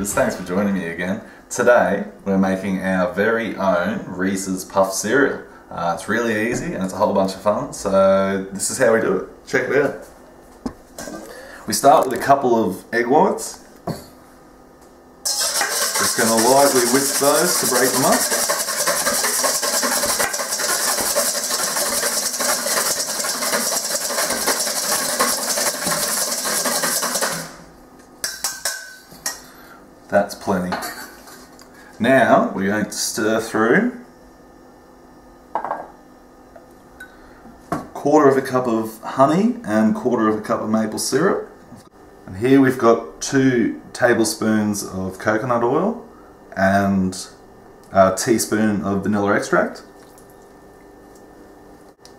YouTubers, thanks for joining me again. Today we're making our very own Reese's Puff cereal. It's really easy and it's a whole bunch of fun, so this is how we do it. Check it out. We start with a couple of egg whites. Just going to lightly whisk those to break them up. That's plenty. Now we're going to stir through quarter of a cup of honey and quarter of a cup of maple syrup. And here we've got 2 tablespoons of coconut oil and a teaspoon of vanilla extract.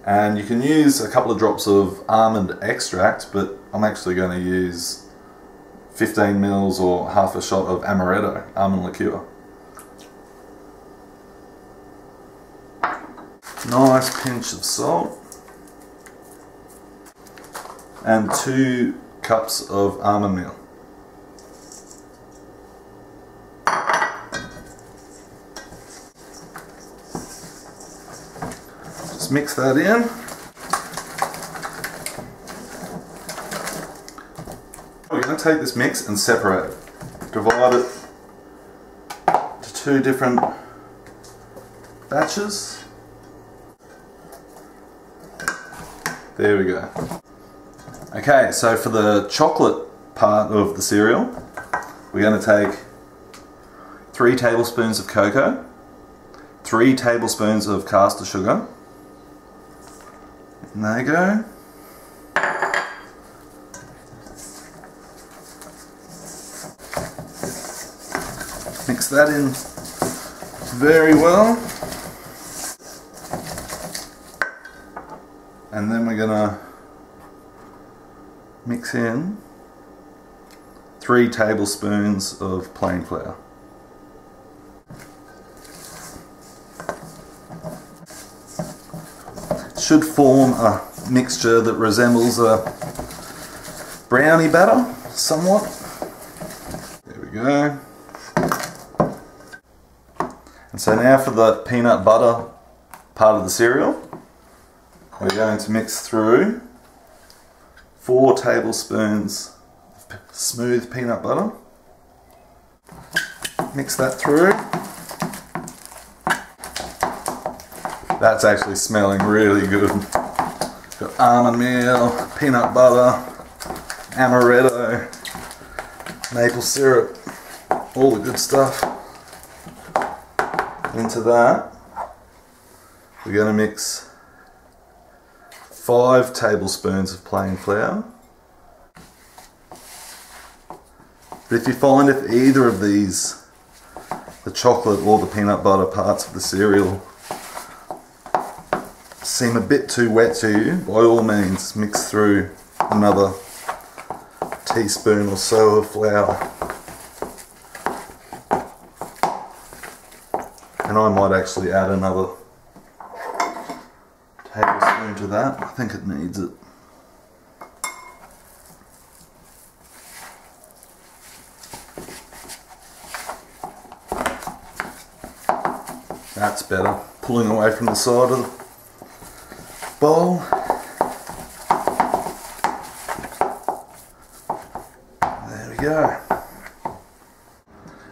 And you can use a couple of drops of almond extract, but I'm actually going to use 15 mils or half a shot of Amaretto almond liqueur. Nice pinch of salt. And 2 cups of almond meal. Just mix that in. We're going to take this mix and separate it. Divide it to 2 different batches. There we go. Okay, so for the chocolate part of the cereal, we're going to take 3 tablespoons of cocoa, 3 tablespoons of Castor sugar, and there you go. Mix that in very well. And then we're going to mix in 3 tablespoons of plain flour. It should form a mixture that resembles a brownie batter somewhat. There we go. And so now for the peanut butter part of the cereal, we're going to mix through 4 tablespoons of smooth peanut butter. Mix that through. That's actually smelling really good. Got almond meal, peanut butter, amaretto, maple syrup, all the good stuff. Into that, we're going to mix 5 tablespoons of plain flour. But if you find if either of these, the chocolate or the peanut butter parts of the cereal, seem a bit too wet to you, by all means mix through another teaspoon or so of flour. And I might actually add another tablespoon to that. I think it needs it. That's better. Pulling away from the side of the bowl. There we go.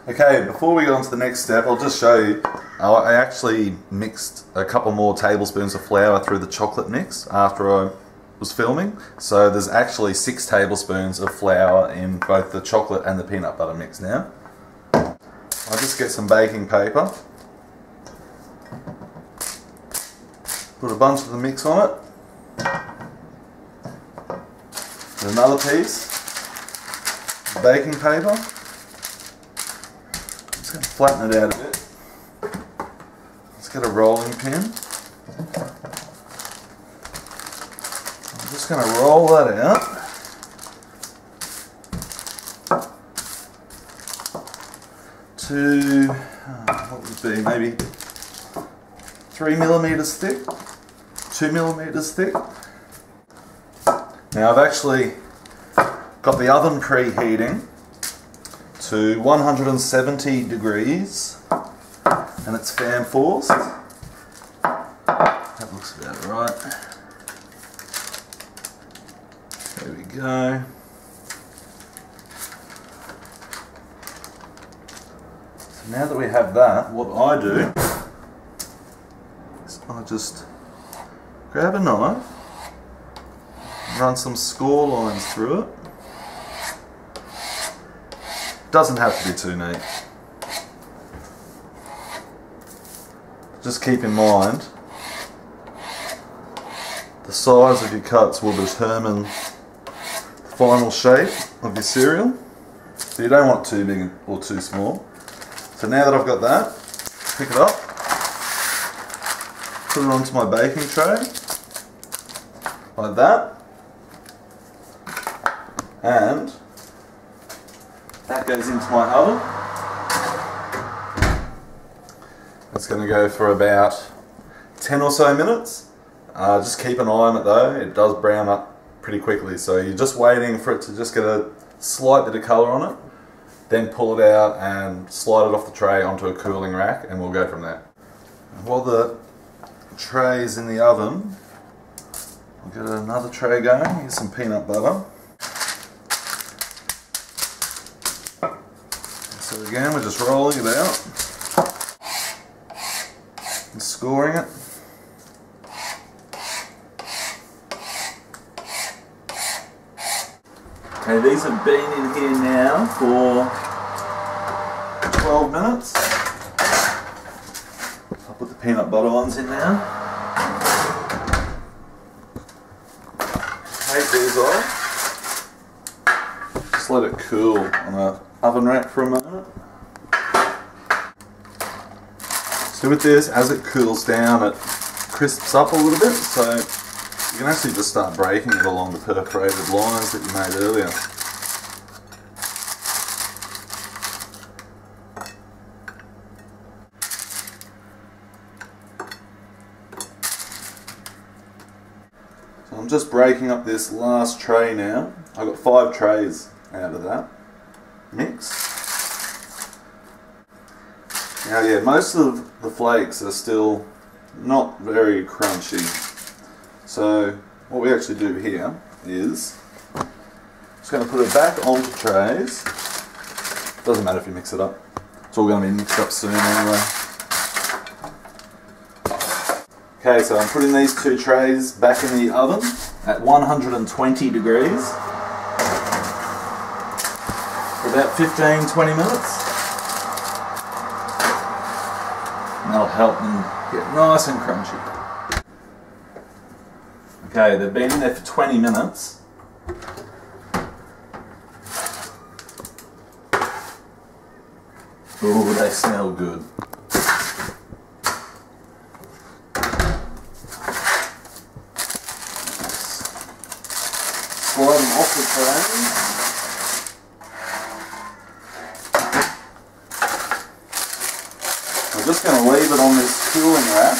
Okay, before we go on to the next step, I'll just show you. I actually mixed a couple more tablespoons of flour through the chocolate mix after I was filming. So there's actually 6 tablespoons of flour in both the chocolate and the peanut butter mix now. I'll just get some baking paper. Put a bunch of the mix on it. And another piece of baking paper. Just going to flatten it out a bit. Let's get a rolling pin. I'm just going to roll that out. To, what would it be, maybe 3 millimeters thick, 2 millimeters thick. Now I've actually got the oven preheating to 170 degrees, and it's fan forced. That looks about right. There we go. So now that we have that, what I do is I just grab a knife, run some score lines through it. Doesn't have to be too neat. Just keep in mind, the size of your cuts will determine the final shape of your cereal. So you don't want too big or too small. So now that I've got that, pick it up, put it onto my baking tray, like that, and that goes into my oven. It's going to go for about 10 or so minutes. Just keep an eye on it though, it does brown up pretty quickly, so you're just waiting for it to just get a slight bit of colour on it, then pull it out and slide it off the tray onto a cooling rack, and we'll go from there. While the tray is in the oven, I'll get another tray going. Here's some peanut butter. So again, we're just rolling it out and scoring it. Okay, these have been in here now for 12 minutes. I'll put the peanut butter ones in now. Take these off. Just let it cool on an oven rack for a moment. So with this, as it cools down, it crisps up a little bit, so you can actually just start breaking it along the perforated lines that you made earlier. So I'm just breaking up this last tray now. I got 5 trays out of that mix. Now yeah, most of the flakes are still not very crunchy. So what we actually do here is just going to put it back onto trays. Doesn't matter if you mix it up. It's all going to be mixed up soon anyway. Okay, so I'm putting these 2 trays back in the oven at 120 degrees for about 15-20 minutes. And that'll help them get nice and crunchy. Okay, they've been in there for 20 minutes. Ooh, they smell good. Slide them off the tray. We're just going to leave it on this cooling rack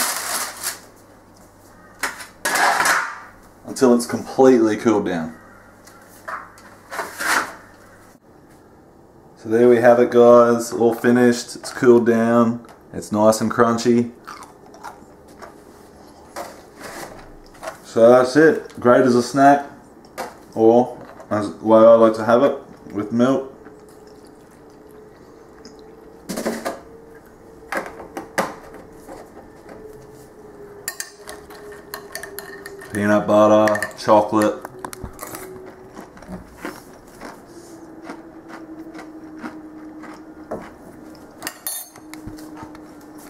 until it's completely cooled down. So there we have it guys, all finished, it's cooled down, it's nice and crunchy. So that's it, great as a snack, or as the way I like to have it, with milk. Peanut butter, chocolate.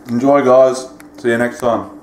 Enjoy guys, see you next time.